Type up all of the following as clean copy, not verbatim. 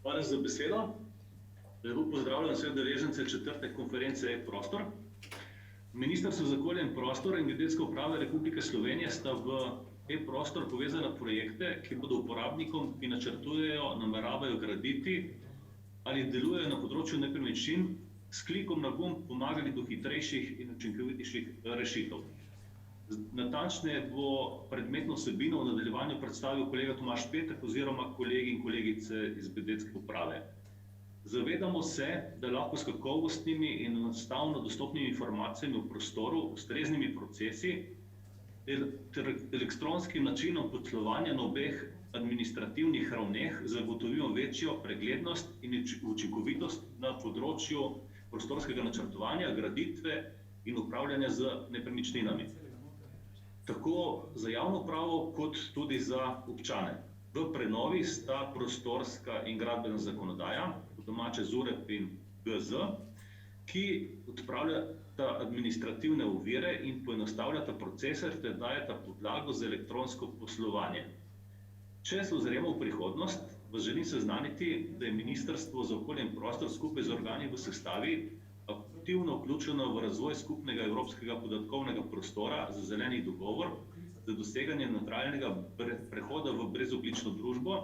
Hvala za besedo. Lepo pozdravljam vse udeležence 4. konference e-prostor. Ministrstvo za okolje in prostor in Geodetska uprava Republike Slovenije sta v e-prostor povezala projekte, ki bodo uporabnikom, ki načrtujejo, nameravajo graditi ali delujejo na področju nepremičnin, s klikom na gumb pomagali do hitrejših in učinkovitejših rešitev. Natančneje bo predmetno vsebino v nadaljevanju predstavil kolega Tomaž Petek oziroma kolegi in kolegice iz Geodetske uprave. Zavedamo se, da lahko s kakovostnimi in enostavno dostopnimi informacijami v prostoru, ustreznimi procesi ter elektronskim načinom poslovanja na obeh administrativnih ravneh zagotovimo večjo preglednost in učinkovitost na področju prostorskega načrtovanja, graditve in upravljanja z nepremičninami. Tako za javno upravo, kot tudi za občane. V prenovi sta prostorska in gradbena zakonodaja, po domače ZUREP in GZ, ki odpravljata administrativne ovire in poenostavljata procese ter dajeta podlago za elektronsko poslovanje. Če se ozremo v prihodnost, vas želim seznaniti, da je Ministrstvo za okolje in prostor skupaj z organi v sestavi aktivno vključeno v razvoj skupnega evropskega podatkovnega prostora za zeleni dogovor za doseganje neutralnega prehoda v brezogljično družbo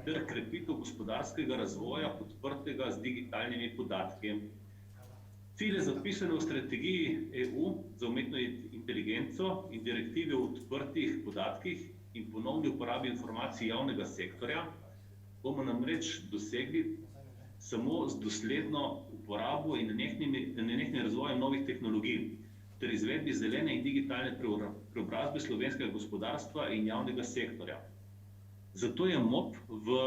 ter krepitev gospodarskega razvoja podprtega z digitalnimi podatki. Cilje zapisane v strategiji EU za umetno inteligenco in direktive o odprtih podatkih in ponovni uporabi informacij javnega sektorja bomo namreč dosegli samo z dosledno uporabo in nenehnim razvojem novih tehnologij ter izvedbi zelene in digitalne preobrazbe slovenskega gospodarstva in javnega sektorja. Zato je MOP v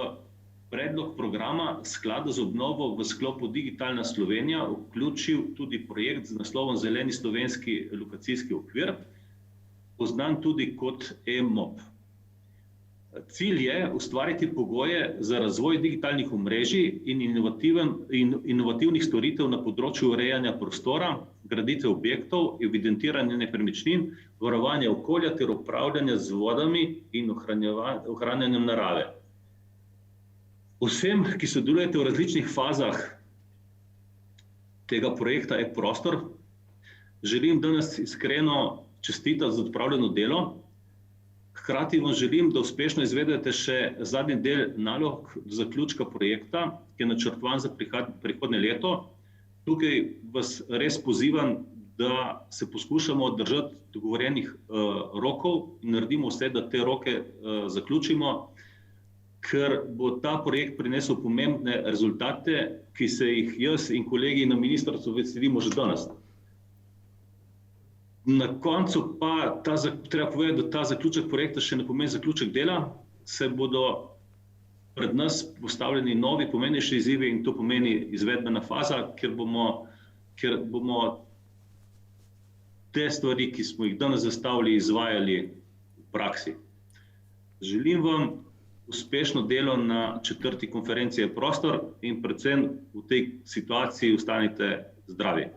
predlog programa Sklada za obnovo v sklopu Digitalna Slovenija vključil tudi projekt z naslovom Zeleni slovenski lokacijski okvir, poznan tudi kot e-MOP. Cilj je ustvariti pogoje za razvoj digitalnih omrežij in inovativnih storitev na področju urejanja prostora, graditve objektov, evidentiranja nepremičnin, varovanja okolja ter upravljanja z vodami in ohranjanjem narave. Vsem, ki sodelujete v različnih fazah tega projekta e-prostor, želim danes iskreno čestitati za opravljeno delo. Hkrati vam želim, da uspešno izvedete še zadnji del nalog do zaključka projekta, ki je načrtovan za prihodnje leto. Tukaj vas res pozivam, da se poskušamo držati dogovorjenih rokov in naredimo vse, da te roke zaključimo, ker bo ta projekt prinesel pomembne rezultate, ki se jih jaz in kolegi na ministrstvu veselimo že danes. Na koncu pa treba povedati, da ta zaključek projekta še ne pomeni zaključek dela, se bodo pred nas postavljeni novi pomembnejši izzivi in to pomeni izvedbena faza, kjer bomo te stvari, ki smo jih danes zastavili, izvajali v praksi. Želim vam uspešno delo na 4. konferenci e-prostor in predvsem v tej situaciji ostanite zdravi.